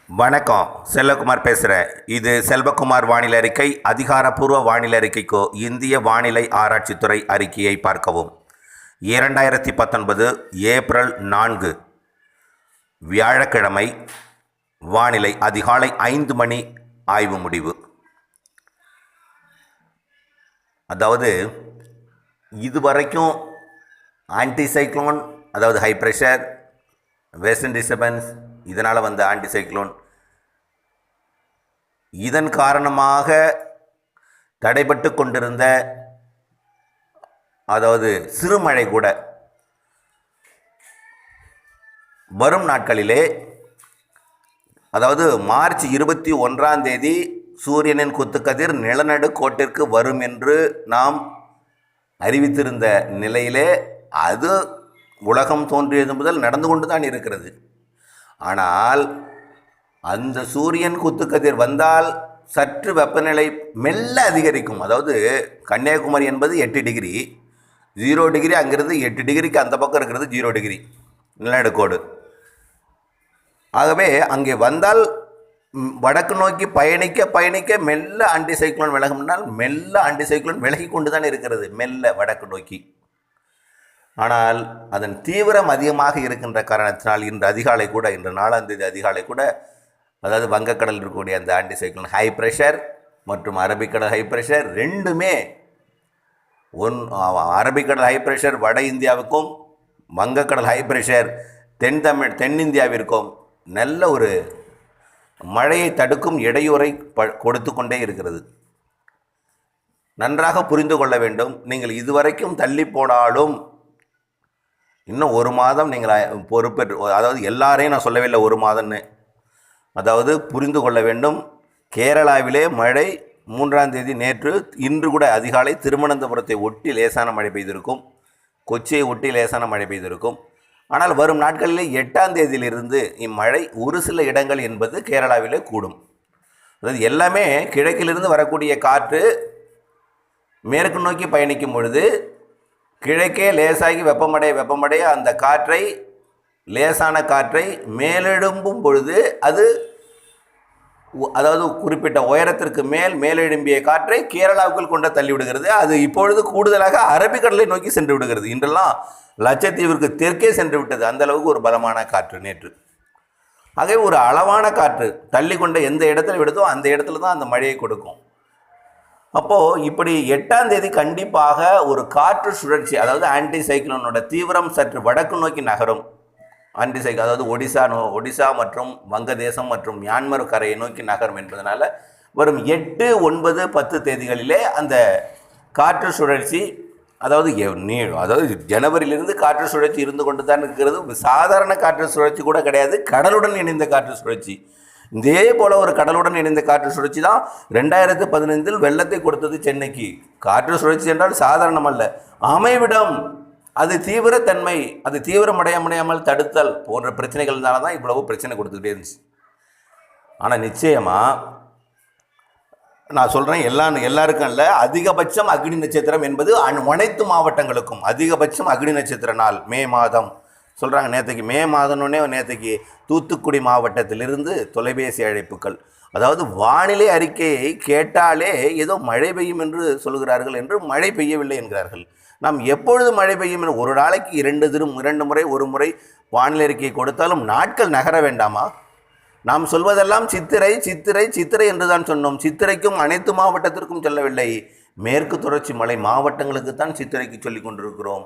வணக்கம், செல்வகுமார் பேசுகிறேன். இது செல்வகுமார் வானிலை அறிக்கை. அதிகாரப்பூர்வ வானிலை அறிக்கைக்கு இந்திய வானிலை ஆராய்ச்சித்துறை அறிக்கையை பார்க்கவும். 2019 ஏப்ரல் 4 வியாழக்கிழமை வானிலை அதிகாலை 5 மணி ஆய்வு முடிவு. அதாவது இதுவரைக்கும் ஆன்டிசைக்ளோன், அதாவது ஹை ப்ரெஷர், வெஸ்டர்ன் டிஸ்டர்பன்ஸ், இதனால் வந்த ஆன்டிசைக்ளோன், இதன் காரணமாக தடைபட்டு கொண்டிருந்த அதாவது சிறுமழை கூட வரும் நாட்களிலே, அதாவது மார்ச் 21 சூரியனின் குத்துக்கதிர் நிலநடு கோட்டிற்கு வரும் என்று நாம் அறிவித்திருந்த நிலையிலே அது உலகம் தோன்றியது முதல் நடந்து கொண்டு தான் இருக்கிறது. ஆனால் அந்த சூரியன் குத்துக்கதிர் வந்தால் சற்று வெப்பநிலை மெல்ல அதிகரிக்கும். அதாவது கன்னியாகுமரி என்பது 8 டிகிரி, 0 டிகிரி அங்கிருந்து 8 டிகிரிக்கு அந்த பக்கம் இருக்கிறது 0 டிகிரி நிலநடுக்கோடு. ஆகவே அங்கே வந்தால் வடக்கு நோக்கி பயணிக்க மெல்ல ஆன்டிசைக்ளோன் விலகும்னால் மெல்ல ஆன்டிசைக்ளோன் விலகி கொண்டு தான் இருக்கிறது, மெல்ல வடக்கு நோக்கி. ஆனால் அதன் தீவிரம் அதிகமாக இருக்கின்ற காரணத்தினால் இன்று அதிகாலை கூட, இன்று 4 அதிகாலை கூட, அதாவது வங்கக்கடல் இருக்கக்கூடிய அந்த ஆன்டிசைக்ளோன் ஹை ப்ரெஷர் மற்றும் அரபிக்கடல் ஹை ப்ரெஷர் ரெண்டுமே அரபிக்கடல் ஹை ப்ரெஷர் வட இந்தியாவுக்கும் வங்கக்கடல் ஹை ப்ரெஷர் தென்னிந்தியாவிற்கும் நல்ல ஒரு மழையை தடுக்கும் இடையூறை கொடுத்து கொண்டே இருக்கிறது. நன்றாக புரிந்து கொள்ள வேண்டும். நீங்கள் இதுவரைக்கும் தள்ளி போனாலும் இன்னும் 1 மாதம் நீங்கள் பொறுப்பேற்று, அதாவது எல்லாரையும் நான் சொல்லவில்லை 1 மாதம்னு, அதாவது புரிந்து கொள்ள வேண்டும். கேரளாவிலே மழை 3 நேற்று, இன்று கூட அதிகாலை திருவனந்தபுரத்தை ஒட்டி லேசான மழை பெய்திருக்கும், கொச்சியை ஒட்டி லேசான மழை பெய்திருக்கும். ஆனால் வரும் நாட்களிலே 8 இம்மழை ஒரு சில இடங்கள் என்பது கேரளாவிலே கூடும். அதாவது எல்லாமே கிழக்கிலிருந்து வரக்கூடிய காற்று மேற்கு நோக்கி பயணிக்கும் பொழுது கிழக்கே லேசாகி வெப்பமடைய அந்த காற்றை, லேசான காற்றை மேலெழும்பும் பொழுது அது, அதாவது குறிப்பிட்ட உயரத்திற்கு மேலெழும்பிய காற்றை கேரளாவுக்குள் கொண்டு தள்ளிவிடுகிறது. அது இப்பொழுது கூடுதலாக அரபிக்கடலை நோக்கி சென்று விடுகிறது. இன்றெல்லாம் லட்சத்தீவிற்கு தெற்கே சென்று விட்டது. அந்த அளவுக்கு ஒரு பலமான காற்று நேற்று. ஆகவே ஒரு அளவான காற்று தள்ளி கொண்ட எந்த இடத்துல விடுதோ அந்த இடத்துல தான் அந்த மழையை கொடுக்கும். அப்போது இப்படி 8 கண்டிப்பாக ஒரு காற்று சுழற்சி, அதாவது ஆன்டிசைக்ளோனோட தீவிரம் சற்று வடக்கு நோக்கி நகரும். அதாவது ஒடிசா மற்றும் வங்கதேசம் மற்றும் மியான்மர் கரையை நோக்கி நகரும் என்பதனால வரும் 8, 9, 10 தேதிகளிலே அந்த காற்று சுழற்சி, அதாவது ஜனவரியிலிருந்து காற்று சுழற்சி இருந்து கொண்டு தான் இருக்கிறது. சாதாரண காற்று சுழற்சி கூட கிடையாது, கடலுடன் இணைந்த காற்று சுழற்சி. இதே போல ஒரு கடலுடன் இணைந்த காற்று சுழற்சி தான் 2015 வெள்ளத்தை கொடுத்தது சென்னைக்கு. காற்று சுழற்சி என்றால் சாதாரணம் அல்ல, அமைவிடம், அது தீவிரத்தன்மை, அது தீவிரமடையாமல் தடுத்தல் போன்ற பிரச்சனைகள்னால தான் இவ்வளவு பிரச்சனை கொடுத்துக்கிட்டே இருந்துச்சு. ஆனால் நிச்சயமாக நான் சொல்கிறேன், எல்லாருக்கும் இல்லை, அதிகபட்சம் அக்னி நட்சத்திரம் என்பது அனைத்து மாவட்டங்களுக்கும் அதிகபட்சம் அக்னி நட்சத்திர நாள் மே மாதம் சொல்கிறாங்க. மே மாதம்னே நேற்றுக்கு தூத்துக்குடி மாவட்டத்திலிருந்து தொலைபேசி அழைப்புகள், அதாவது வானிலை அறிக்கையை கேட்டாலே ஏதோ மழை பெய்யும் என்று சொல்கிறார்கள் என்று மழை பெய்யவில்லை என்கிறார்கள். நாம் எப்பொழுது மழை பெய்யும் என்று ஒரு நாளைக்கு 2 முறை ஒரு முறை வானிலை அறிக்கையை கொடுத்தாலும் நாட்கள் நகர வேண்டாமா? நாம் சொல்வதெல்லாம் சித்திரை சித்திரை சித்திரை என்று தான் சொன்னோம். சித்திரைக்கும் அனைத்து மாவட்டத்திற்கும் சொல்லவில்லை, மேற்கு தொடர்ச்சி மலை மாவட்டங்களுக்கு தான் சித்திரைக்கு சொல்லி கொண்டிருக்கிறோம்.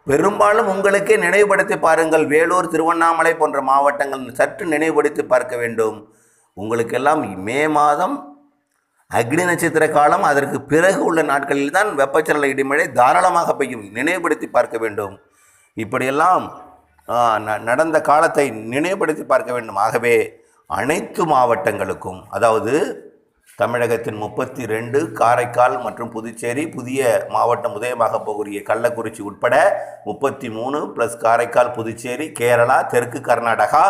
பெரும்பாலும் உங்களுக்கே நினைவுபடுத்தி பாருங்கள். வேலூர், திருவண்ணாமலை போன்ற மாவட்டங்கள் சற்று நினைவுபடுத்தி பார்க்க வேண்டும். உங்களுக்கெல்லாம் மே மாதம் அக்னி நட்சத்திர காலம், அதற்கு பிறகு உள்ள நாட்களில் தான் வெப்பச்சலன இடிமழை தாராளமாக பெய்யும். நினைவுபடுத்தி பார்க்க வேண்டும். இப்படியெல்லாம் நடந்த காலத்தை நினைவுபடுத்தி பார்க்க வேண்டும். ஆகவே அனைத்து மாவட்டங்களுக்கும், அதாவது தமிழகத்தின் 32, காரைக்கால் மற்றும் புதுச்சேரி, புதிய மாவட்டம் உதயமாக போகக்கூடிய கள்ளக்குறிச்சி உட்பட 33 + காரைக்கால், புதுச்சேரி, கேரளா, தெற்கு கர்நாடகா,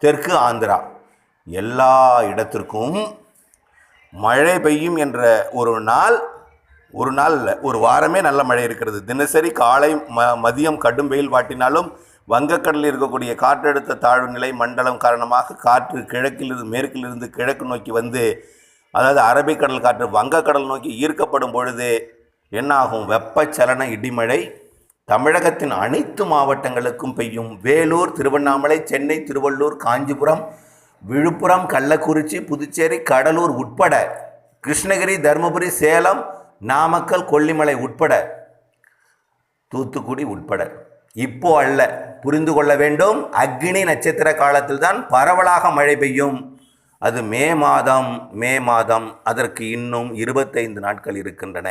தெற்கு ஆந்திரா, எல்லா இடத்திற்கும் மழை பெய்யும் என்ற ஒரு நாள் இல்லை, ஒரு வாரமே நல்ல மழை இருக்கிறது. தினசரி காலை மதியம் கடும் வெயில் வாட்டினாலும் வங்கக்கடலில் இருக்கக்கூடிய காற்றழுத்த தாழ்வு நிலை மண்டலம் காரணமாக காற்று மேற்கிலிருந்து கிழக்கு நோக்கி வந்து, அதாவது அரபிக்கடல் காற்று வங்கக்கடல் நோக்கி ஈர்க்கப்படும் பொழுது என்னாகும்? வெப்பச்சலன இடிமழை தமிழகத்தின் அனைத்து மாவட்டங்களுக்கும் பெய்யும். வேலூர், திருவண்ணாமலை, சென்னை, திருவள்ளூர், காஞ்சிபுரம், விழுப்புரம், கள்ளக்குறிச்சி, புதுச்சேரி, கடலூர் உட்பட, கிருஷ்ணகிரி, தருமபுரி, சேலம், நாமக்கல், கொல்லிமலை உட்பட, தூத்துக்குடி உட்பட. இப்போ அல்ல, புரிந்து கொள்ள வேண்டும். அக்னி நட்சத்திர காலத்தில் தான் பரவலாக மழை பெய்யும். அது மே மாதம். அதற்கு இன்னும் 25 நாட்கள் இருக்கின்றன.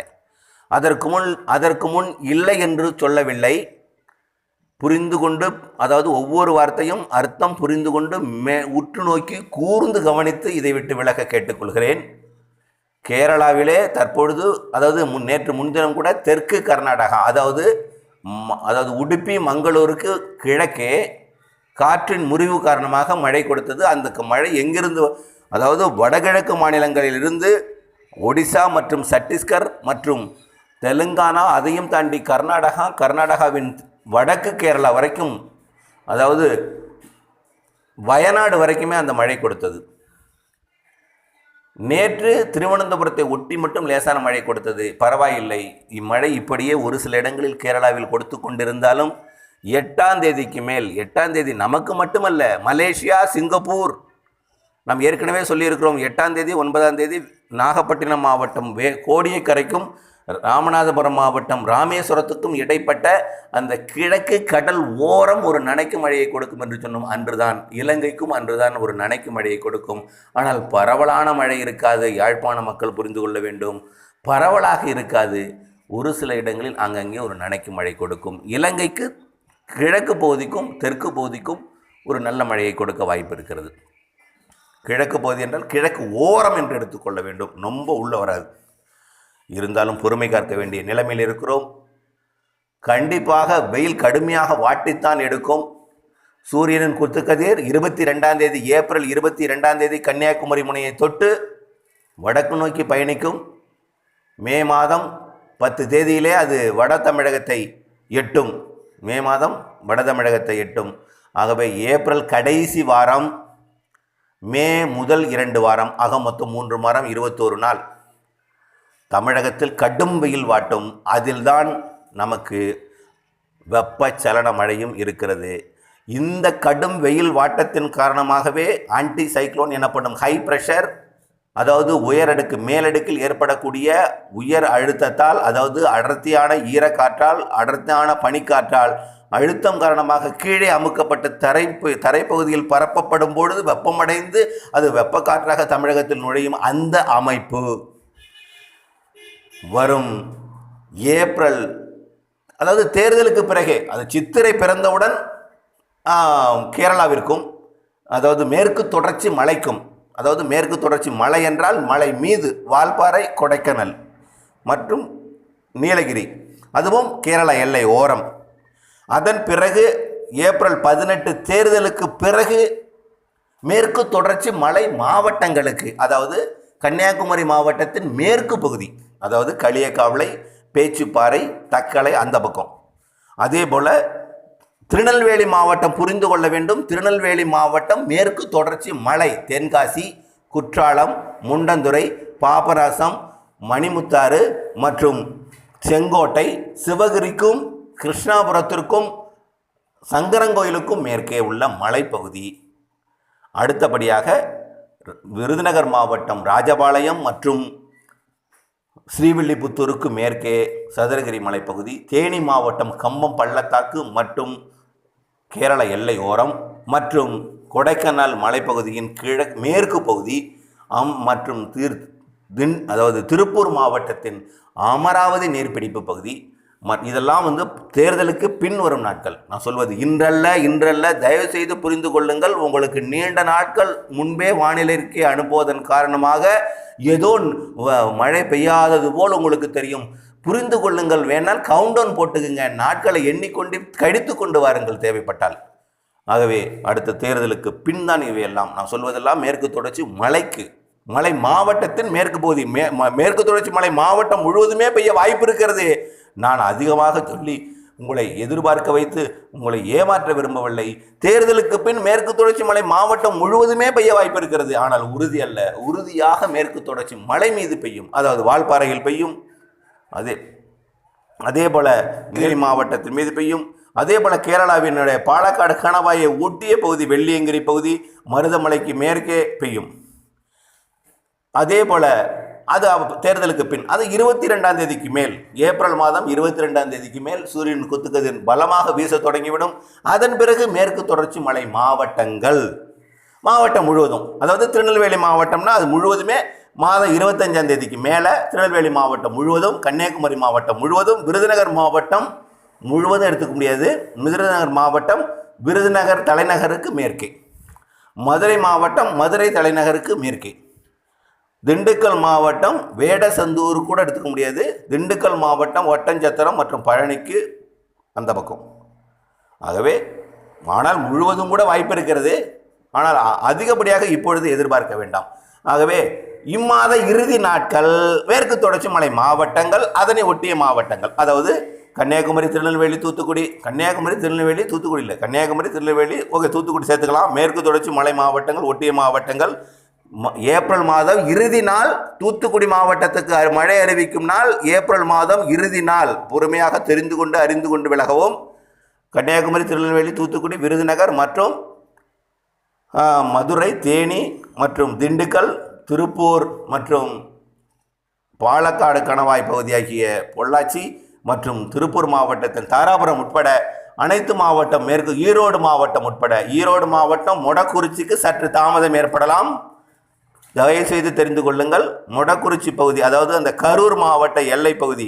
அதற்கு முன் இல்லை என்று சொல்லவில்லை. புரிந்து கொண்டு, அதாவது ஒவ்வொரு வார்த்தையும் அர்த்தம் புரிந்து கொண்டு உற்று நோக்கி கூர்ந்து கவனித்து இதை விட்டு விலக கேட்டுக்கொள்கிறேன். கேரளாவிலே தற்பொழுது, அதாவது நேற்று முன்தினம் கூட தெற்கு கர்நாடகா, அதாவது உடுப்பி, மங்களூருக்கு கிழக்கே காற்றின் முறிவு காரணமாக மழை கொடுத்தது. அந்த மழை எங்கிருந்து, அதாவது வடகிழக்கு மாநிலங்களிலிருந்து ஒடிசா மற்றும் சத்தீஸ்கர் மற்றும் தெலுங்கானா, அதையும் தாண்டி கர்நாடகாவின் வடக்கு கேரளா வரைக்கும், அதாவது வயநாடு வரைக்குமே அந்த மழை கொடுத்தது. நேற்று திருவனந்தபுரத்தை ஒட்டி மட்டும் லேசான மழை கொடுத்தது. பரவாயில்லை. இம்மழை இப்படியே ஒரு சில இடங்களில் கேரளாவில் கொடுத்து கொண்டிருந்தாலும் 8ஆம் தேதிக்கு மேல், 8ஆம் தேதி நமக்கு மட்டுமல்ல, மலேசியா, சிங்கப்பூர், நாம் ஏற்கனவே சொல்லியிருக்கிறோம். 8ஆம் தேதி 9ஆம் தேதி நாகப்பட்டினம் மாவட்டம் கோடியக்கரைக்கும் ராமநாதபுரம் மாவட்டம் ராமேஸ்வரத்துக்கும் இடைப்பட்ட அந்த கிழக்கு கடல் ஓரம் ஒரு நனைக்கு மழையை கொடுக்கும் என்று சொன்னோம். அன்றுதான் இலங்கைக்கும் அன்றுதான் ஒரு நனைக்கு மழையை கொடுக்கும். ஆனால் பரவலான மழை இருக்காது. யாழ்ப்பாண மக்கள் புரிந்து கொள்ள வேண்டும். பரவலாக இருக்காது. ஒரு சில இடங்களில் அங்கங்கே ஒரு நனைக்கு மழை கொடுக்கும். இலங்கைக்கு கிழக்கு பகுதிக்கும் தெற்கு பகுதிக்கும் ஒரு நல்ல மழையை கொடுக்க வாய்ப்பு இருக்கிறது. கிழக்கு பகுதி என்றால் கிழக்கு ஓரம் என்று எடுத்துக்கொள்ள வேண்டும். ரொம்ப உள்ள வராது. இருந்தாலும் பொறுமை காக்க வேண்டிய நிலைமையில் இருக்கிறோம். கண்டிப்பாக வெயில் கடுமையாக வாட்டித்தான் எடுக்கும். சூரியனின் குத்துக்கதிர் 22ஆம் தேதி, ஏப்ரல் 22ஆம் தேதி கன்னியாகுமரி முனையை தொட்டு வடக்கு நோக்கி பயணிக்கும். மே மாதம் 10 தேதியிலே அது வட தமிழகத்தை எட்டும். மே மாதம் வட தமிழகத்தை எட்டும். ஆகவே ஏப்ரல் கடைசி வாரம், மே முதல் 2 வாரம், ஆக மொத்தம் 3 வாரம், 21 நாள் தமிழகத்தில் கடும் வெயில் வாட்டும். அதில்தான் நமக்கு வெப்பச்சலன மழையும் இருக்கிறது. இந்த கடும் வெயில் வாட்டத்தின் காரணமாகவே ஆன்டி சைக்ளோன் எனப்படும் ஹை ப்ரெஷர், அதாவது உயரடுக்கு மேலடுக்கில் ஏற்படக்கூடிய உயர் அழுத்தத்தால், அதாவது அடர்த்தியான ஈரக்காற்றால், அடர்த்தியான பனிக்காற்றால் அழுத்தம் காரணமாக கீழே அமுக்கப்பட்ட தரைப்பகுதியில் பரப்பப்படும் பொழுது வெப்பமடைந்து அது வெப்பக்காற்றாக தமிழகத்தில் நுழையும். அந்த அமைப்பு வரும் ஏப்ரல், அதாவது தேர்தலுக்கு பிறகே, அது சித்திரை பிறந்தவுடன் கேரளாவிற்கும், அதாவது மேற்கு தொடர்ச்சி மலைக்கும், அதாவது மேற்கு தொடர்ச்சி மலை என்றால் மலை மீது வால்பாறை, கொடைக்கானல் மற்றும் நீலகிரி, அதுவும் கேரளா எல்லை ஓரம். அதன் பிறகு ஏப்ரல் 18 தேர்தலுக்கு பிறகு மேற்கு தொடர்ச்சி மலை மாவட்டங்களுக்கு, அதாவது கன்னியாகுமரி மாவட்டத்தின் மேற்கு பகுதி, அதாவது களியக்காவிளை, பேச்சுப்பாறை, தக்கலை, அந்த பக்கம். அதே போல் திருநெல்வேலி மாவட்டம் புரிந்து கொள்ள வேண்டும். திருநெல்வேலி மாவட்டம் மேற்கு தொடர்ச்சி மலை, தென்காசி, குற்றாலம், முண்டந்துறை, பாபநாசம், மணிமுத்தாறு மற்றும் செங்கோட்டை, சிவகிரிக்கும் கிருஷ்ணாபுரத்திற்கும் சங்கரங்கோயிலுக்கும் மேற்கே உள்ள மலைப்பகுதி. அடுத்தபடியாக விருதுநகர் மாவட்டம் ராஜபாளையம் மற்றும் ஸ்ரீவில்லிபுத்தூருக்கு மேற்கே சதுரகிரி மலைப்பகுதி, தேனி மாவட்டம் கம்பம் பள்ளத்தாக்கு மற்றும் கேரள எல்லை ஓரம் மற்றும் கொடைக்கானல் மலைப்பகுதியின் மேற்கு பகுதி மற்றும் அதாவது திருப்பூர் மாவட்டத்தின் அமராவதி நீர்பிடிப்பு பகுதி. இதெல்லாம் தேர்தலுக்கு பின் வரும் நாட்கள். நான் சொல்வது இன்றல்ல, தயவு செய்து புரிந்து கொள்ளுங்கள். உங்களுக்கு நீண்ட நாட்கள் முன்பே வானிலை அறிக்கை அனுப்புவதன் காரணமாக ஏதோ மழை பெய்யாதது போல் உங்களுக்கு தெரியும். புரிந்து கொள்ளுங்கள். வேணால் கவுண்டவுன் போட்டுக்குங்க, நாட்களை எண்ணிக்கொண்டு கழித்து கொண்டு வாருங்கள் தேவைப்பட்டால். ஆகவே அடுத்த தேர்தலுக்கு பின் தான் இவையெல்லாம். நான் சொல்வதெல்லாம் மேற்கு தொடர்ச்சி மலை மாவட்டத்தின் மேற்கு பகுதி, மேற்கு தொடர்ச்சி மலை மாவட்டம் முழுவதுமே பெய்ய வாய்ப்பு இருக்கிறது. நான் அதிகமாக சொல்லி உங்களை எதிர்பார்க்க வைத்து உங்களை ஏமாற்ற விரும்பவில்லை. தேர்தலுக்கு பின் மேற்கு தொடர்ச்சி மலை மாவட்டம் முழுவதுமே பெய்ய வாய்ப்பு இருக்கிறது. ஆனால் உறுதி அல்ல, உறுதியாக மேற்கு தொடர்ச்சி மலை மீது பெய்யும், அதாவது வால்பாறையில் பெய்யும். அதே போல நீலி மாவட்டத்தின் மீது பெய்யும். அதே போல கேரளாவினுடைய பாலக்காடு கணவாயை ஒட்டிய பகுதி, வெள்ளியங்கிரி பகுதி, மருதமலைக்கு மேற்கே பெய்யும். அதே போல அது தேர்தலுக்கு பின், அது 22ஆம் தேதிக்கு மேல், ஏப்ரல் மாதம் 22ஆம் தேதிக்கு மேல் சூரியன் குத்துக்கதிர் பலமாக வீச தொடங்கிவிடும். அதன் பிறகு மேற்கு தொடர்ச்சி மலை மாவட்டம் முழுவதும், அதாவது திருநெல்வேலி மாவட்டம்னா அது முழுவதுமே மாதம் 25ஆம் தேதிக்கு மேலே திருநெல்வேலி மாவட்டம் முழுவதும், கன்னியாகுமரி மாவட்டம் முழுவதும், விருதுநகர் மாவட்டம் முழுவதும் எடுத்துக்க முடியாது. விருதுநகர் மாவட்டம் விருதுநகர் தலைநகருக்கு மேற்கே, மதுரை மாவட்டம் மதுரை தலைநகருக்கு மேற்கே, திண்டுக்கல் மாவட்டம் வேடசந்தூர் கூட எடுத்துக்க முடியாது. திண்டுக்கல் மாவட்டம் ஒட்டஞ்சத்திரம் மற்றும் பழனிக்கு அந்த பக்கம். ஆகவே ஆனால் முழுவதும் கூட வாய்ப்பு இருக்கிறது. ஆனால் அதிகப்படியாக இப்பொழுது எதிர்பார்க்க வேண்டாம். ஆகவே இம்மாத இறுதி நாட்கள் மேற்கு தொடர்ச்சி மலை மாவட்டங்கள், அதனை ஒட்டிய மாவட்டங்கள், அதாவது கன்னியாகுமரி திருநெல்வேலி தூத்துக்குடி, கன்னியாகுமரி திருநெல்வேலி தூத்துக்குடி இல்லை, கன்னியாகுமரி திருநெல்வேலி ஓகே தூத்துக்குடி சேர்த்துக்கலாம். மேற்கு தொடர்ச்சி மலை மாவட்டங்கள், ஒட்டிய மாவட்டங்கள், ஏப்ரல் மாதம் இறுதி நாள் தூத்துக்குடி மாவட்டத்துக்கு மழை அறிவிக்கும் நாள் ஏப்ரல் மாதம் இறுதி நாள். பொறுமையாக தெரிந்து கொண்டு அறிந்து கொண்டு விலகவும். கன்னியாகுமரி திருநெல்வேலி தூத்துக்குடி விருதுநகர் மற்றும் மதுரை தேனி மற்றும் திண்டுக்கல் திருப்பூர் மற்றும் பாலக்காடு கணவாய் பகுதியாகிய பொள்ளாச்சி மற்றும் திருப்பூர் மாவட்டத்தின் தாராபுரம் உட்பட அனைத்து மாவட்டம், மேற்கு ஈரோடு மாவட்டம் உட்பட, ஈரோடு மாவட்டம் மொடக்குறிச்சிக்கு சற்று தாமதம் ஏற்படலாம். தயவுசெய்து தெரிந்து கொள்ளுங்கள். மொடக்குறிச்சி பகுதி, அதாவது அந்த கரூர் மாவட்ட எல்லை பகுதி,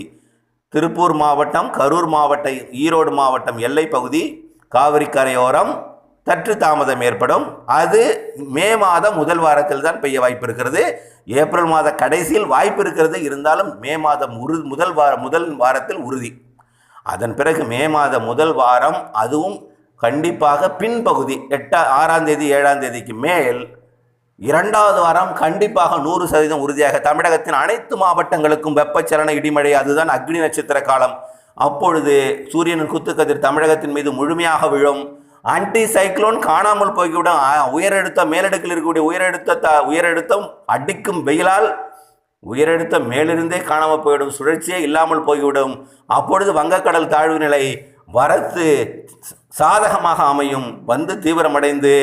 திருப்பூர் மாவட்டம், கரூர் மாவட்ட, ஈரோடு மாவட்டம் எல்லை பகுதி, காவிரி கரையோரம் சற்று தாமதம் ஏற்படும். அது மே மாதம் முதல் வாரத்தில் தான் பெய்ய வாய்ப்பு இருக்கிறது. ஏப்ரல் மாத கடைசியில் வாய்ப்பு இருக்கிறது. இருந்தாலும் மே மாதம் முதல் வாரத்தில் உறுதி. அதன் பிறகு மே மாத முதல் வாரம், அதுவும் கண்டிப்பாக பின்பகுதி 6ஆம் தேதி 7ஆம் தேதிக்கு மேல் 2வது வாரம் கண்டிப்பாக 100% உறுதியாக தமிழகத்தின் அனைத்து மாவட்டங்களுக்கும் வெப்பச்சலன இடிமழை. அதுதான் அக்னி நட்சத்திர காலம். அப்பொழுது சூரியனின் குத்துக்கதிர் தமிழகத்தின் மீது முழுமையாக விழும். ஆன்டி சைக்ளோன் காணாமல் போய்விடும். உயரழுத்தம், மேலடுக்கில் இருக்கக்கூடிய உயரழுத்தம் அடிக்கும் வெயிலால் உயரழுத்தம் மேலிருந்தே காணாமல் போய்விடும். சுழற்சியே இல்லாமல் போய்விடும். அப்பொழுது வங்கக்கடல் தாழ்வு நிலை வரத்து சாதகமாக அமையும். வந்து தீவிரமடைந்து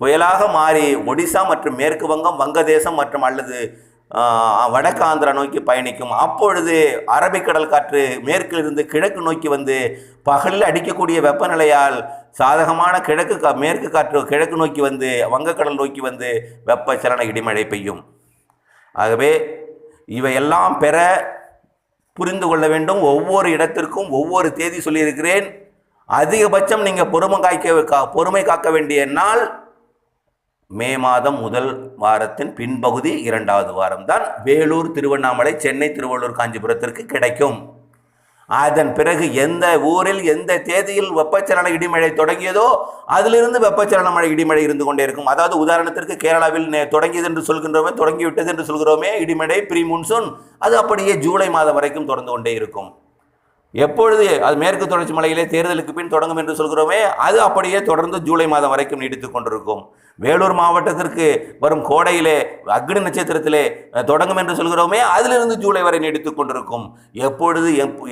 புயலாக மாறி ஒடிசா மற்றும் மேற்கு வங்கம், வங்கதேசம் மற்றும் அல்லது வடக்கு ஆந்திரா நோக்கி பயணிக்கும். அப்பொழுது அரபிக்கடல் காற்று மேற்கிலிருந்து கிழக்கு நோக்கி வந்து பகலில் அடிக்கக்கூடிய வெப்பநிலையால் சாதகமான மேற்கு காற்று கிழக்கு நோக்கி வந்து வங்கக்கடல் நோக்கி வந்து வெப்பச்சலன இடிமழை பெய்யும். ஆகவே இவையெல்லாம் பெற புரிந்து கொள்ள வேண்டும். ஒவ்வொரு இடத்திற்கும் ஒவ்வொரு தேதி சொல்லியிருக்கிறேன். அதிகபட்சம் நீங்கள் பொறுமை காக்க வேண்டிய நாள் மே மாதம் முதல் வாரத்தின் பின்பகுதி 2வது வாரம் தான் வேலூர், திருவண்ணாமலை, சென்னை, திருவள்ளூர், காஞ்சிபுரத்திற்கு கிடைக்கும். அதன் பிறகு எந்த ஊரில் எந்த தேதியில் வெப்பச்சலன இடிமழை தொடங்கியதோ அதிலிருந்து வெப்பச்சலன மழை இடிமழை இருந்து கொண்டே இருக்கும். அதாவது உதாரணத்திற்கு கேரளாவில் தொடங்கியது என்று சொல்கின்றோமே, தொடங்கிவிட்டது என்று சொல்கிறோமே இடிமழை, ப்ரீ முன்சூன், அது அப்படியே ஜூலை மாதம் வரைக்கும் தொடர்ந்து கொண்டே இருக்கும். எப்பொழுது அது மேற்கு தொடர்ச்சி மலையிலே தேர்தலுக்கு பின் தொடங்கும் என்று சொல்கிறோமே, அது அப்படியே தொடர்ந்து ஜூலை மாதம் வரைக்கும் நீடித்து கொண்டிருக்கும். வேலூர் மாவட்டத்திற்கு வரும் கோடையிலே அக்னி நட்சத்திரத்திலே தொடங்கும் என்று சொல்கிறோமே, அதிலிருந்து ஜூலை வரை நீடித்து கொண்டிருக்கும்.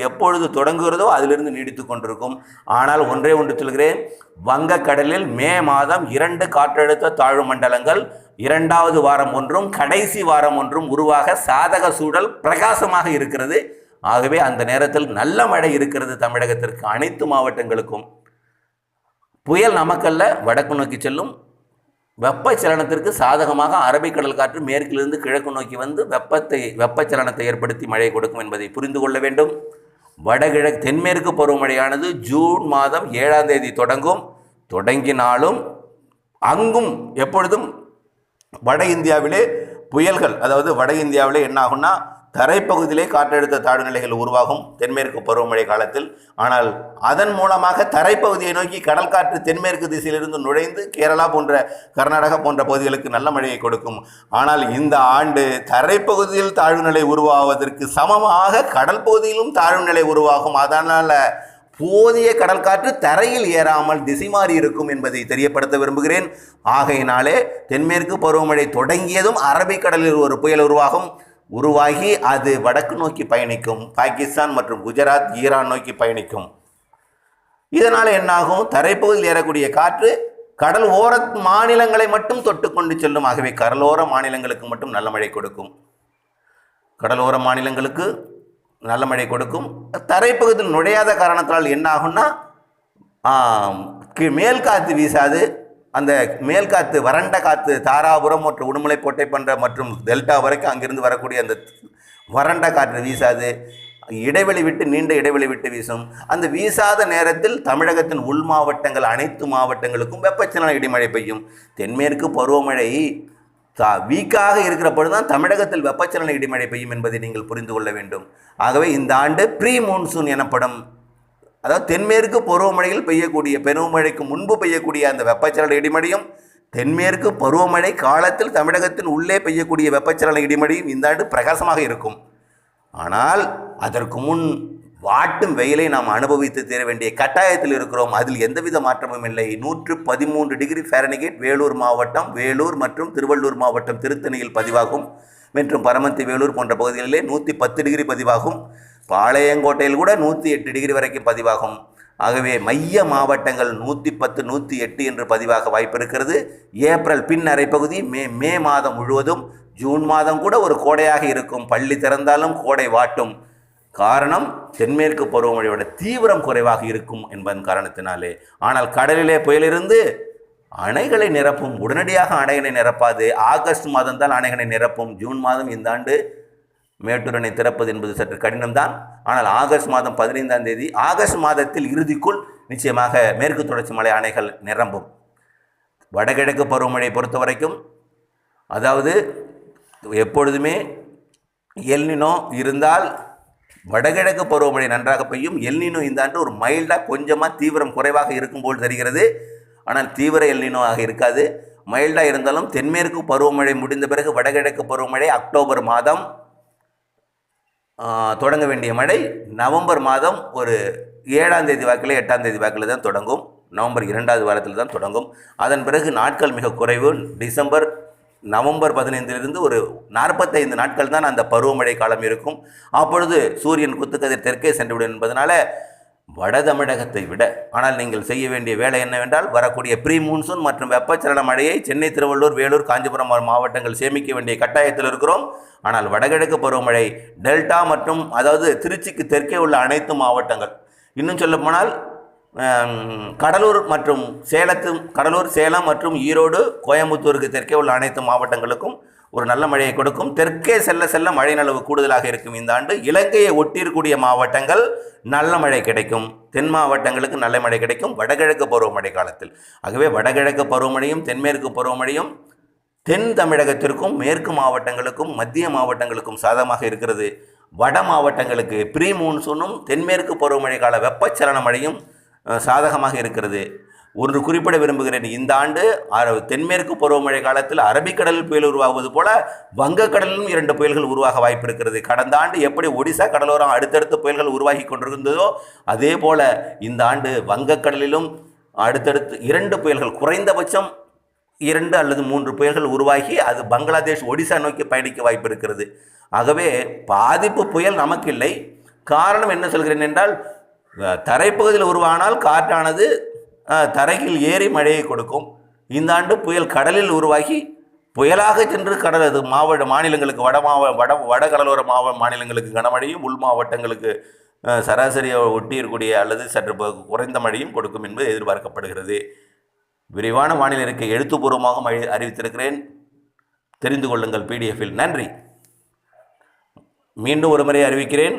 எப்பொழுது தொடங்குகிறதோ அதிலிருந்து நீடித்து கொண்டிருக்கும். ஆனால் ஒன்றே ஒன்று சொல்கிறேன், வங்கக்கடலில் மே மாதம் 2 காற்றழுத்த தாழ்வு மண்டலங்கள் 2வது வாரம் ஒன்றும் கடைசி வாரம் ஒன்றும் உருவாக சாதக சூழல் பிரகாசமாக இருக்கிறது. ஆகவே அந்த நேரத்தில் நல்ல மழை இருக்கிறது தமிழகத்திற்கு, அனைத்து மாவட்டங்களுக்கும். புயல் நமக்கல்ல, வடக்கு நோக்கி செல்லும். வெப்பச்சலனத்திற்கு சாதகமாக அரபிக்கடல் காற்று மேற்கிலிருந்து கிழக்கு நோக்கி வந்து வெப்பச்சலனத்தை ஏற்படுத்தி மழை கொடுக்கும் என்பதை புரிந்து கொள்ள வேண்டும். தென்மேற்கு பருவமழையானது ஜூன் மாதம் 7ஆம் தேதி தொடங்கினாலும் அங்கும் எப்பொழுதும் வட இந்தியாவிலே புயல்கள், அதாவது வட இந்தியாவிலே என்ன ஆகும்னா தரைப்பகுதியிலே காற்றழுத்த தாழ்வு நிலைகள் உருவாகும் தென்மேற்கு பருவமழை காலத்தில். ஆனால் அதன் மூலமாக தரைப்பகுதியை நோக்கி கடல் காற்று தென்மேற்கு திசையிலிருந்து நுழைந்து கேரளா போன்ற கர்நாடகா போன்ற பகுதிகளுக்கு நல்ல மழையை கொடுக்கும். ஆனால் இந்த ஆண்டு தரைப்பகுதியில் தாழ்வு நிலை உருவாவதற்கு சமமாக கடல் பகுதியிலும் தாழ்வு நிலை உருவாகும். அதனால் போதிய கடல் காற்று தரையில் ஏறாமல் திசை மாறி இருக்கும் என்பதை தெரியப்படுத்த விரும்புகிறேன். ஆகையினாலே தென்மேற்கு பருவமழை தொடங்கியதும் அரபிக்கடலில் ஒரு புயல் உருவாகி அது வடக்கு நோக்கி பயணிக்கும். பாகிஸ்தான் மற்றும் குஜராத், ஈரான் நோக்கி பயணிக்கும். இதனால் என்னாகும்? தரைப்பகுதியில் ஏறக்கூடிய காற்று கடல் ஓர மாநிலங்களை மட்டும் தொட்டு கொண்டு செல்லும். ஆகவே கடலோர மாநிலங்களுக்கு மட்டும் நல்ல மழை கொடுக்கும். கடலோர மாநிலங்களுக்கு நல்ல மழை கொடுக்கும். தரைப்பகுதியில் நுழையாத காரணத்தால் என்ன ஆகும்னா மேல் காற்று வீசாது. அந்த மேல் காற்று, வறண்ட காற்று, தாராபுரம் மற்றும் உடுமலைப்பேட்டை போன்ற மற்றும் டெல்டா வரைக்கும் அங்கிருந்து வரக்கூடிய அந்த வறண்ட காற்று வீசாது. நீண்ட இடைவெளி விட்டு வீசும். அந்த வீசாத நேரத்தில் தமிழகத்தின் உள் மாவட்டங்கள் அனைத்து மாவட்டங்களுக்கும் வெப்பச்சலன இடிமழை பெய்யும். தென்மேற்கு பருவமழை வீக்காக இருக்கிற பொழுதுதான் தமிழகத்தில் வெப்பச்சலன இடிமழை பெய்யும் என்பதை நீங்கள் புரிந்து கொள்ள வேண்டும். ஆகவே இந்த ஆண்டு ப்ரீ மான்சூன் எனப்படும், அதாவது தென்மேற்கு பருவமழையில் பெய்யக்கூடிய பெருமழைக்கு முன்பு பெய்யக்கூடிய அந்த வெப்பச்சலன இடிமழையும், தென்மேற்கு பருவமழை காலத்தில் தமிழகத்தின் உள்ளே பெய்யக்கூடிய வெப்பச்சலன இடிமழையும் இந்த ஆண்டு பிரகாசமாக இருக்கும். ஆனால் அதற்கு முன் வாட்டும் வெயிலை நாம் அனுபவித்து தீர வேண்டிய கட்டாயத்தில் இருக்கிறோம். அதில் எந்தவித மாற்றமும் இல்லை. 113 டிகிரி ஃபாரன்ஹீட் வேலூர் மாவட்டம், வேலூர் மற்றும் திருவள்ளூர் மாவட்டம் திருத்தணியில் பதிவாகும். மற்றும் பரமத்தி, வேலூர் போன்ற பகுதிகளிலே 110 டிகிரி பதிவாகும். பாளையங்கோட்டையில் கூட 108 டிகிரி வரைக்கும் பதிவாகும். ஆகவே மைய மாவட்டங்கள் 110, 108 என்று பதிவாக வாய்ப்பு இருக்கிறது. ஏப்ரல் பின் அரைப்பகுதி, மே மாதம் முழுவதும், ஜூன் மாதம் கூட ஒரு கோடையாக இருக்கும். பள்ளி திறந்தாலும் கோடை வாட்டும். காரணம், தென்மேற்கு பருவமழையோட தீவிரம் குறைவாக இருக்கும் என்பதன் காரணத்தினாலே. ஆனால் கடலிலே புயலிருந்து அணைகளை நிரப்பும். உடனடியாக அணைகளை நிரப்பாது. ஆகஸ்ட் மாதம் தான் அணைகளை நிரப்பும். ஜூன் மாதம் இந்த ஆண்டு மேட்டூர் அணை திறப்பது என்பது சற்று கடினம்தான். ஆனால் ஆகஸ்ட் மாதம் 15ஆம் தேதி, ஆகஸ்ட் மாதத்தில் இறுதிக்குள் நிச்சயமாக மேற்கு தொடர்ச்சி மலை அணைகள் நிரம்பும். வடகிழக்கு பருவமழை பொறுத்த வரைக்கும், அதாவது எப்பொழுதுமே எல்னினோ இருந்தால் வடகிழக்கு பருவமழை நன்றாக பெய்யும். எல்னினோ இந்த ஆண்டு ஒரு மைல்டாக கொஞ்சமாக தீவிரம் குறைவாக இருக்கும் போல் தெரிகிறது. ஆனால் தீவிர எல்னினோ ஆக இருக்காது. மைல்டாக இருந்தாலும் தென்மேற்கு பருவமழை முடிந்த பிறகு வடகிழக்கு பருவமழை அக்டோபர் மாதம் தொடங்க வேண்டிய மழை நவம்பர் மாதம் ஒரு 7ஆம் தேதி வாக்கில் 8ஆம் தேதி வாக்கில் தான் தொடங்கும். நவம்பர் 2வது வாரத்தில் தான் தொடங்கும். அதன் பிறகு நாட்கள் மிக குறைவு. நவம்பர் 15லிருந்து ஒரு 45 நாட்கள் தான் அந்த பருவமழை காலம் இருக்கும். அப்பொழுது சூரியன் குத்துக்கதிர் தெற்கே சென்றுவிடும் என்பதனால வட தமிழகத்தை விட, ஆனால் நீங்கள் செய்ய வேண்டிய வேலை என்னவென்றால், வரக்கூடிய ப்ரீ மான்சூன் மற்றும் வெப்பச்சலன மழையை சென்னை, திருவள்ளூர், வேலூர், காஞ்சிபுரம் மாவட்டங்கள் சேமிக்க வேண்டிய கட்டாயத்தில் இருக்கிறோம். ஆனால் வடகிழக்கு பருவமழை டெல்டா மற்றும், அதாவது திருச்சிக்கு தெற்கே உள்ள அனைத்து மாவட்டங்கள், இன்னும் சொல்லப்போனால் கடலூர், சேலம் மற்றும் ஈரோடு, கோயம்புத்தூருக்கு தெற்கே உள்ள அனைத்து மாவட்டங்களுக்கும் ஒரு நல்ல மழையை கொடுக்கும். தெற்கே செல்ல செல்ல மழை அளவு கூடுதலாக இருக்கும். இந்த ஆண்டு இலங்கையை ஒட்டியிருக்கூடிய மாவட்டங்கள் நல்ல மழை கிடைக்கும். தென் மாவட்டங்களுக்கு நல்ல மழை கிடைக்கும் வடகிழக்கு பருவமழை காலத்தில். ஆகவே வடகிழக்கு பருவமழையும் தென்மேற்கு பருவமழையும் தென் தமிழகத்திற்கும் மேற்கு மாவட்டங்களுக்கும் மத்திய மாவட்டங்களுக்கும் சாதகமாக இருக்கிறது. வட மாவட்டங்களுக்கு ப்ரீ மான்சூனும் தென்மேற்கு பருவமழை கால வெப்பச்சலன மழையும் சாதகமாக இருக்கிறது. ஒன்று குறிப்பிட விரும்புகிறேன். இந்த ஆண்டு தென்மேற்கு பருவமழை காலத்தில் அரபிக்கடலில் புயல் உருவாகுவது போல வங்கக்கடலிலும் 2 புயல்கள் உருவாக வாய்ப்பு இருக்கிறது. கடந்த ஆண்டு எப்படி ஒடிசா கடலோரம் அடுத்தடுத்து புயல்கள் உருவாகி கொண்டிருந்ததோ அதே போல இந்த ஆண்டு வங்கக்கடலிலும் அடுத்தடுத்து 2 புயல்கள், குறைந்தபட்சம் 2 அல்லது 3 புயல்கள் உருவாகி அது பங்களாதேஷ், ஒடிசா நோக்கி பயணிக்க வாய்ப்பு இருக்கிறது. ஆகவே பாதிப்பு புயல் நமக்கு இல்லை. காரணம் என்ன சொல்கிறேன் என்றால், தரைப்பகுதியில் உருவானால் காற்றானது தரையில் ஏறி மழையை கொடுக்கும். இந்த ஆண்டு புயல் கடலில் உருவாகி புயலாக சென்று கடலது மாநிலங்களுக்கு வட கடலோர மாநிலங்களுக்கு கனமழையும், உள் மாவட்டங்களுக்கு சராசரியை ஒட்டி இருக்கக்கூடிய அல்லது சற்று குறைந்த மழையும் கொடுக்கும் என்பது எதிர்பார்க்கப்படுகிறது. விரிவான வானிலை அறிக்கை எழுத்துப்பூர்வமாக அறிவித்திருக்கிறேன், தெரிந்து கொள்ளுங்கள் PDF-இல். நன்றி. மீண்டும் ஒரு முறை அறிவிக்கிறேன்,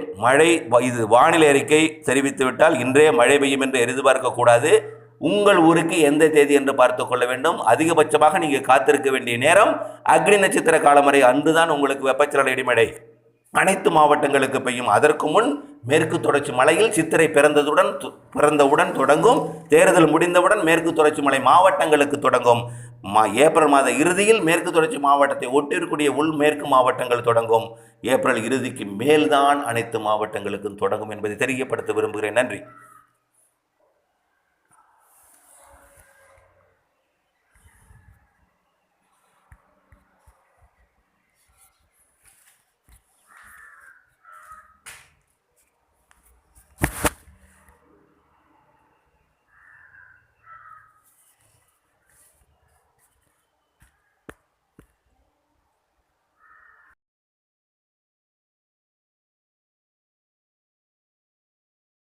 இது வானிலை அறிக்கை தெரிவித்துவிட்டால் இன்றே மழை பெய்யும் என்று எதிர்பார்க்கக்கூடாது. உங்கள் ஊருக்கு எந்த தேதி என்று பார்த்து கொள்ள வேண்டும். அதிகபட்சமாக நீங்கள் காத்திருக்க வேண்டிய நேரம் அக்னி நட்சத்திர காலமறை அன்றுதான் உங்களுக்கு வெப்பச்சலன இடிமழை அனைத்து மாவட்டங்களுக்கு பெய்யும். அதற்கு முன் மேற்கு தொடர்ச்சி மலையில் சித்திரை பிறந்தவுடன் தொடங்கும். தேர்தல் முடிந்தவுடன் மேற்கு தொடர்ச்சி மலை மாவட்டங்களுக்கு தொடங்கும். ஏப்ரல் மாத இறுதியில் மேற்கு தொடர்ச்சி மாவட்டத்தை ஒட்டியிருக்கூடிய உள் மேற்கு மாவட்டங்கள் தொடங்கும். ஏப்ரல் இறுதிக்கு மேல்தான் அனைத்து மாவட்டங்களுக்கும் தொடங்கும் என்பதை தெரியப்படுத்த விரும்புகிறேன். நன்றி.